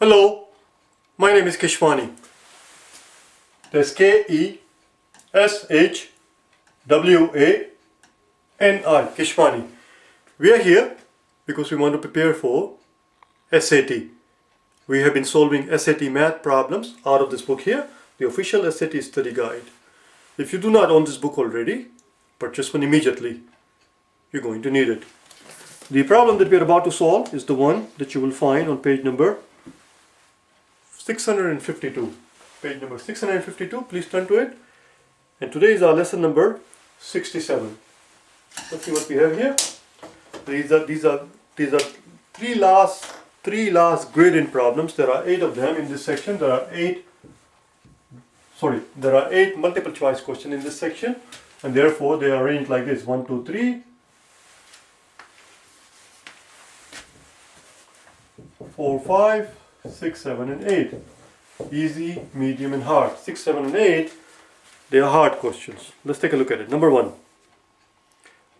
Hello, my name is Keshwani. That's Keshwani, Keshwani. We are here because we want to prepare for SAT. We have been solving SAT math problems out of this book here, the official SAT study guide. If you do not own this book already, purchase one immediately. You're going to need it. The problem that we are about to solve is the one that you will find on page number 652. Page number 652, please turn to it. And today is our lesson number 67. Let's see what we have here. These are three last gradient problems. There are 8 of them in this section. There are 8 multiple choice questions in this section, and therefore they are arranged like this: 1, 2, 3, 4, 5, 6, 7, and 8. Easy, medium, and hard. 6, 7, and 8, they are hard questions. Let's take a look at it. Number 1.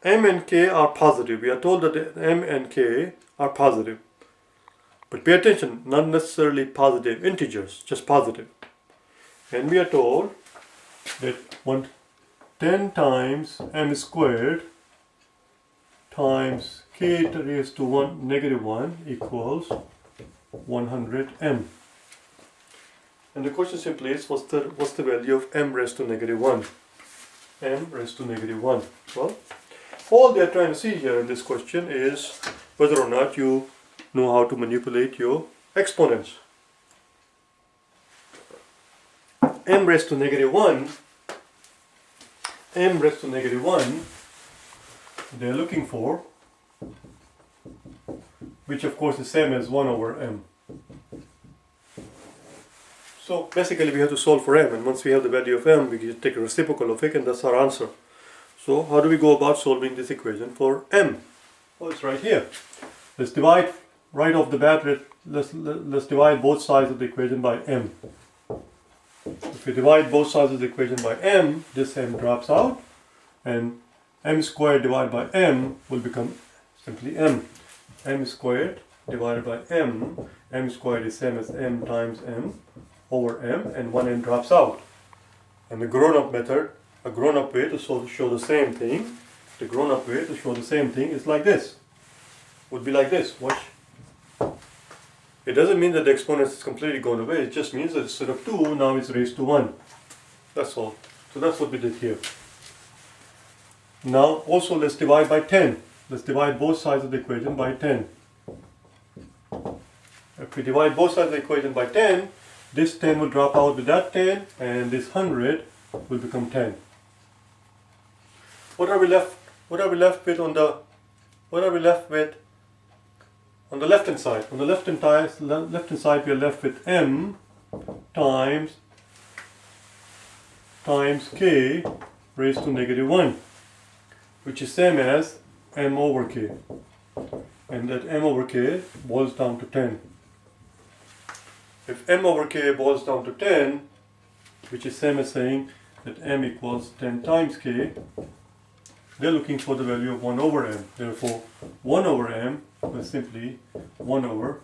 M and K are positive. We are told that M and K are positive. But pay attention, not necessarily positive integers, just positive. And we are told that 10 times m squared times k raised to -1 equals 100m. And the question simply is, what's the value of m raised to -1? M raised to -1. Well, all they are trying to see here in this question is whether or not you know how to manipulate your exponents. M raised to -1, they are looking for, which of course is same as 1 over m. So basically we have to solve for m, and once we have the value of m, we can take a reciprocal of it, and that's our answer. So how do we go about solving this equation for m? Well, it's right here. Let's divide right off the bat. Let's divide both sides of the equation by m. If we divide both sides of the equation by m, this m drops out, and m squared divided by m will become simply m. M squared divided by m. M squared is same as m times m over m, and one m drops out. And the grown-up method, a grown-up way to show the same thing, is like this. Would be like this. Watch. It doesn't mean that the exponent is completely gone away. It just means that instead of 2, now it's raised to 1. That's all. So that's what we did here. Now also let's divide by 10. Let's divide both sides of the equation by 10. If we divide both sides of the equation by 10, this 10 will drop out with that 10, and this 100 will become 10. What are we left with on the left-hand side? On the left-hand side we are left with m times k raised to -1, which is same as m over k. And that m over k boils down to 10. If m over k boils down to 10, which is same as saying that m equals 10 times k, they're looking for the value of 1 over m. Therefore, 1 over m is simply 1 over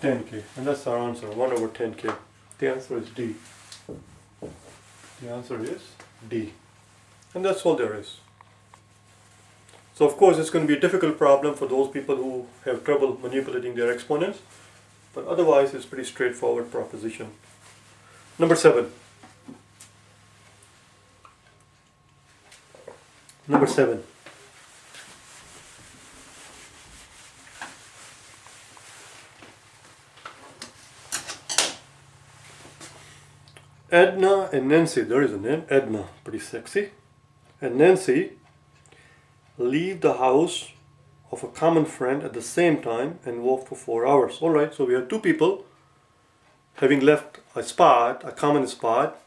10k. And that's our answer, 1 over 10k. The answer is D. The answer is D. And that's all there is. So of course it's going to be a difficult problem for those people who have trouble manipulating their exponents. But otherwise it's pretty straightforward proposition. Number 7. Number 7. Edna and Nancy, there is a name, Edna, pretty sexy, and Nancy leave the house of a common friend at the same time and walk for 4 hours. Alright, so we have 2 people having left a common spot,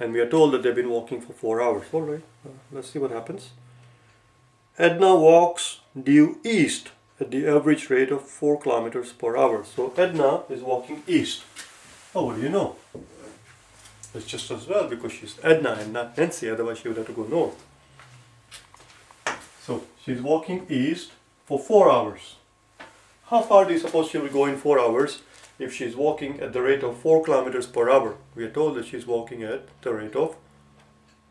and we are told that they've been walking for 4 hours. Alright, let's see what happens. Edna walks due east at the average rate of 4 kilometers per hour. So Edna is walking east. Oh, what do you know? It's just as well because she's Edna and not Nancy, otherwise she would have to go north. So she's walking east for 4 hours. how far do you suppose she will go in 4 hours if she's walking at the rate of 4 kilometers per hour? We are told that she's walking at the rate of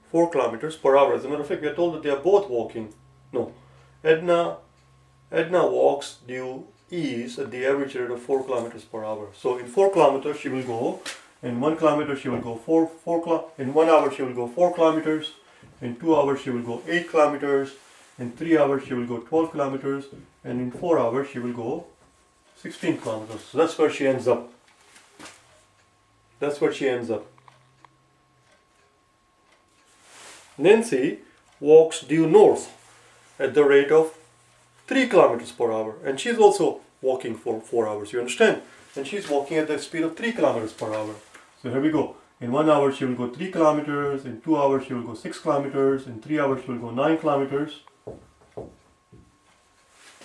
4 kilometers per hour. As a matter of fact, we are told that they are both walking. No, Edna walks due ease at the average rate of 4 kilometers per hour. So in 4 kilometers she will go, in 1 kilometer she will go in 1 hour she will go 4 kilometers, in 2 hours she will go 8 kilometers, in 3 hours she will go 12 kilometers, and in 4 hours she will go 16 kilometers. So that's where she ends up. That's where she ends up. Nancy walks due north at the rate of 3 kilometers per hour, and she's also walking for 4 hours, you understand? And she's walking at the speed of 3 kilometers per hour. So here we go. In 1 hour she will go 3 kilometers, in 2 hours she will go 6 kilometers, in 3 hours she will go 9 kilometers,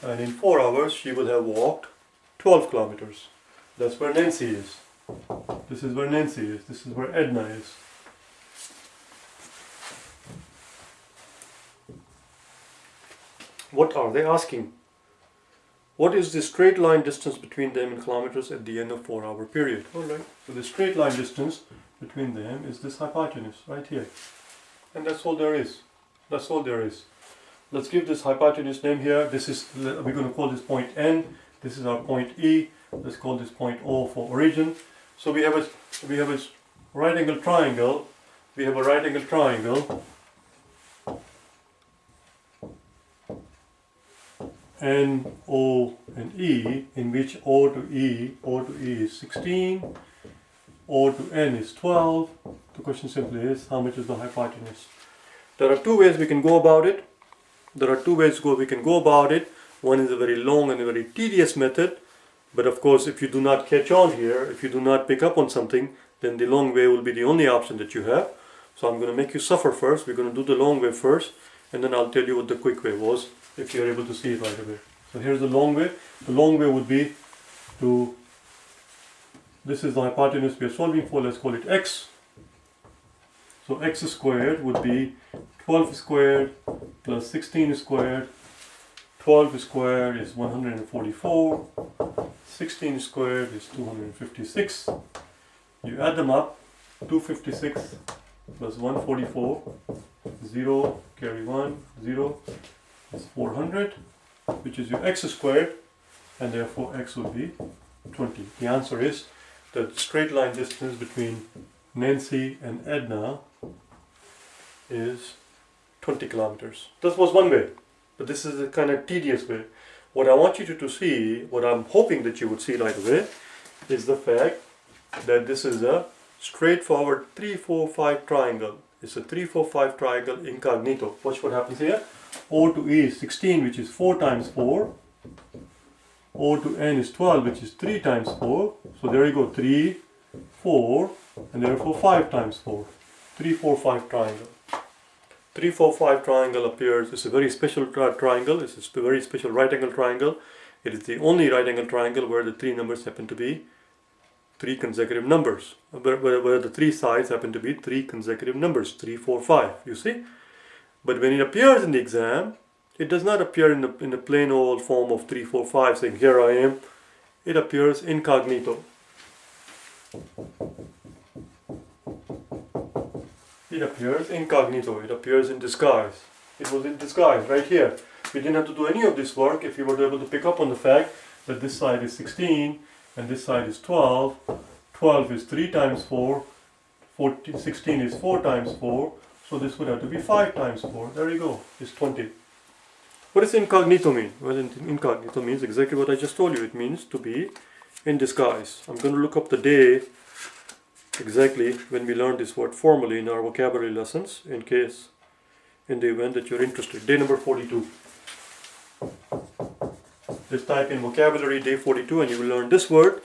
and in 4 hours she will have walked 12 kilometers. That's where Nancy is. This is where Nancy is. This is where Edna is. What are they asking? What is the straight line distance between them in kilometers at the end of 4 hour period? Alright, so the straight line distance between them is this hypotenuse right here. And that's all there is. That's all there is. Let's give this hypotenuse name here. This is, we're going to call this point N. This is our point E. Let's call this point O for origin. So we have a right angle triangle. We have a right angle triangle. N, O, and E, in which O to E is 16, O to N is 12. The question simply is, how much is the hypotenuse? There are two ways we can go about it. We can go about it. One is a very long and a very tedious method. But of course, if you do not catch on here, if you do not pick up on something, then the long way will be the only option that you have. So I'm going to make you suffer first. We're going to do the long way first, and then I'll tell you what the quick way was, if you're able to see it right away. So here's the long way. The long way would be to, this is the hypotenuse we are solving for, let's call it x. So x squared would be 12 squared plus 16 squared. 12 squared is 144. 16 squared is 256. You add them up, 256 plus 144, 0, carry 1, 0, is 400, which is your x squared, and therefore x will be 20. The answer is the straight line distance between Nancy and Edna is 20 kilometers. That was one way, but this is a kind of tedious way. What I want you to see, what I'm hoping that you would see right away, is the fact that this is a straightforward 3-4-5 triangle. It's a 3-4-5 triangle incognito. Watch what happens here. O to E is 16, which is 4 times 4. O to N is 12, which is 3 times 4. So there you go, 3, 4, and therefore 5 times 4. 3-4-5 triangle. 3-4-5 triangle appears, it's a very special triangle, it's a very special right angle triangle. It is the only right angle triangle where the 3 numbers happen to be 3 consecutive numbers, where the 3 sides happen to be 3 consecutive numbers, 3, 4, 5, you see. But when it appears in the exam, it does not appear in the plain old form of 3, 4, 5 saying here I am. It appears incognito. It appears incognito, it appears in disguise. It was in disguise right here. We didn't have to do any of this work if we were able to pick up on the fact that this side is 16 and this side is 12. 12 is 3 times 4, 16 is 4 times 4, so this would have to be 5 times 4. There you go, it's 20. What does incognito mean? Well, incognito means exactly what I just told you. It means to be in disguise. I'm going to look up the day exactly when we learn this word formally in our vocabulary lessons, in the event that you're interested. Day number 42. Just type in vocabulary day 42 and you will learn this word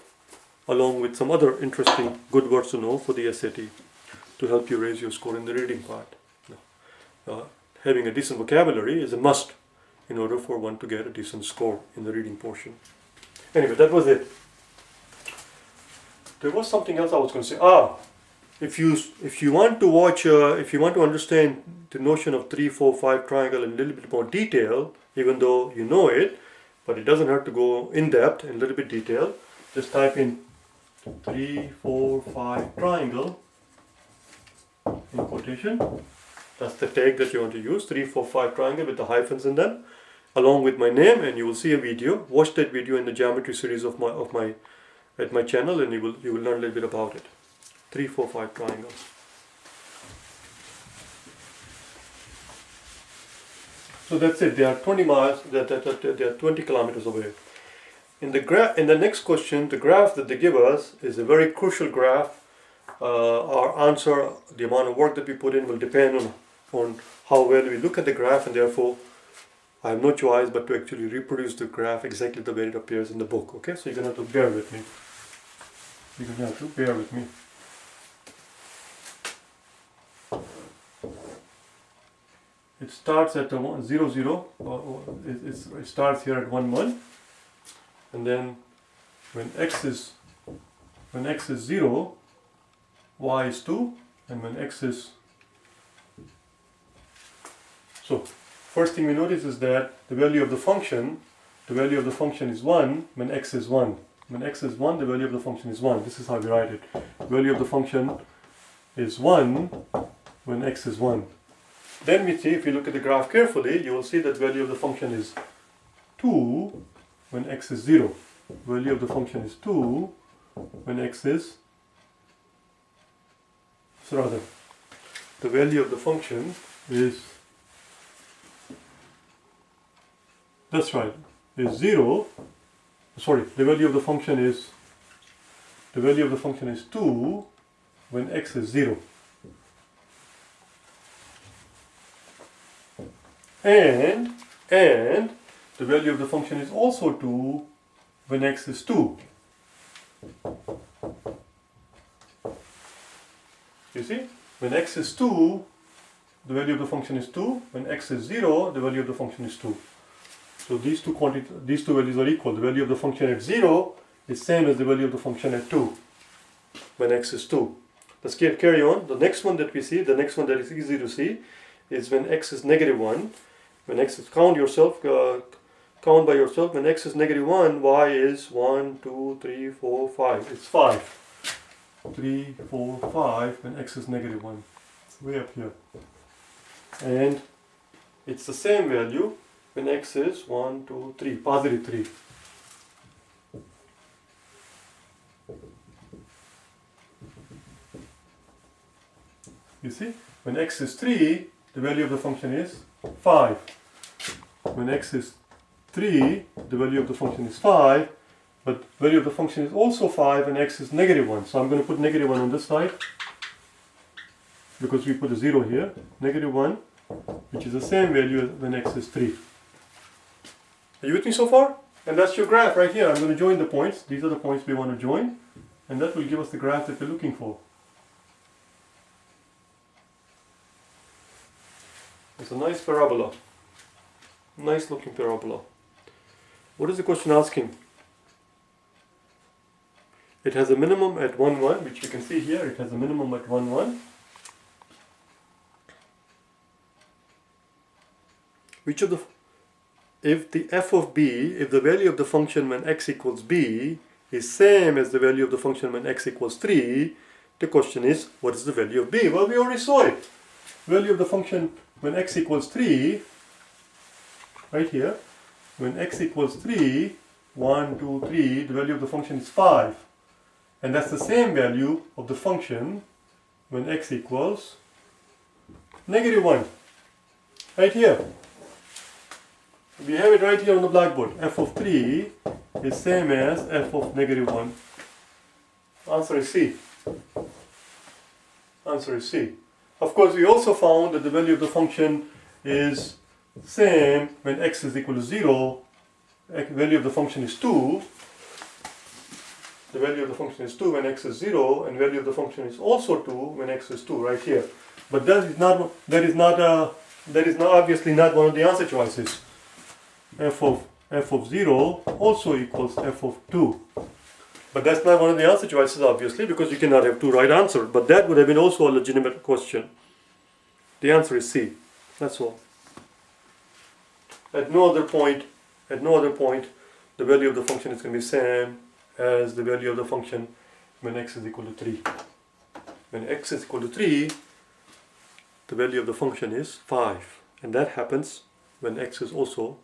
along with some other interesting good words to know for the SAT to help you raise your score in the reading part. Having a decent vocabulary is a must in order for one to get a decent score in the reading portion. Anyway, that was it. There was something else I was going to say. If you want to watch, if you want to understand the notion of 3, 4, 5 triangle in a little bit more detail, even though you know it, but it doesn't have to go in depth, in a little bit detail. Just type in 3, 4, 5 triangle in quotation. That's the tag that you want to use, 3, 4, 5 triangle with the hyphens in them, along with my name, and you will see a video. Watch that video in the geometry series at my channel, and you will learn a little bit about it. 3, 4, 5 triangle. So that's it. They are 20 miles. They are 20 kilometers away. In the next question, the graph that they give us is a very crucial graph. Our answer, the amount of work that we put in, will depend on how well we look at the graph, and therefore I have no choice but to actually reproduce the graph exactly the way it appears in the book. Okay, so you're gonna have to bear with me. You're gonna have to bear with me. It starts at 1, 0, 0. It starts here at 1, 1, and then when x is 0, y is 2, and when x is... So first thing we notice is that the value of the function is 1 when x is 1. When x is 1, the value of the function is 1. This is how we write it. The value of the function is 1 when x is 1. Then we see, if you look at the graph carefully, you will see that value of the function is 2 when x is 0. Value of the function is 2 when x is... So rather, the value of the function is... That's right, is 0. Sorry, the value of the function is 2 when x is 0. And the value of the function is also 2 when x is 2. You see, when x is 2, the value of the function is 2. When x is 0, the value of the function is 2. So these two values are equal. The value of the function at 0 is same as the value of the function at 2 when x is 2. Let's carry on. The next one that we see, the next one that is easy to see, is when x is negative 1. When x is, count by yourself, when x is negative 1, y is 1, 2, 3, 4, 5. It's 5. 3, 4, 5 when x is negative 1. It's way up here. And it's the same value when x is 1, 2, 3, positive 3. You see, when x is 3, the value of the function is 5. When x is 3, the value of the function is 5, but value of the function is also 5 when x is negative 1. So I'm going to put negative 1 on this side, because we put a 0 here. Negative 1, which is the same value as when x is 3. Are you with me so far? And that's your graph right here. I'm going to join the points. These are the points we want to join, and that will give us the graph that we're looking for. It's a nice parabola. Nice looking parabola. What is the question asking? It has a minimum at 1, 1, which you can see here. It has a minimum at 1, 1. Which of the... If the f of b, if the value of the function when x equals b is same as the value of the function when x equals 3, the question is, what is the value of b? Well, we already saw it. Value of the function when x equals 3, right here, when x equals 3, 1, 2, 3, the value of the function is 5. And that's the same value of the function when x equals negative 1. Right here. We have it right here on the blackboard. F of 3 is same as f of negative 1. Answer is C. Answer is C. Of course, we also found that the value of the function is same when x is equal to 0. Value of the function is 2. The value of the function is 2 when x is 0, and value of the function is also 2 when x is 2, right here. But that is obviously not one of the answer choices. F of 0 also equals f of 2. But that's not one of the answer choices, obviously, because you cannot have two right answers. But that would have been also a legitimate question. The answer is C. That's all. At no other point the value of the function is going to be same as the value of the function when x is equal to 3. When x is equal to 3, the value of the function is 5. And that happens when x is also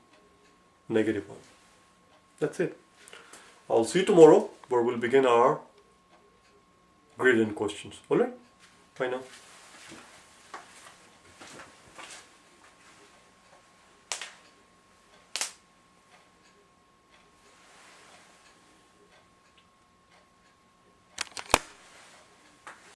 negative 1. That's it. I'll see you tomorrow where we'll begin our gradient questions. Alright? Bye now.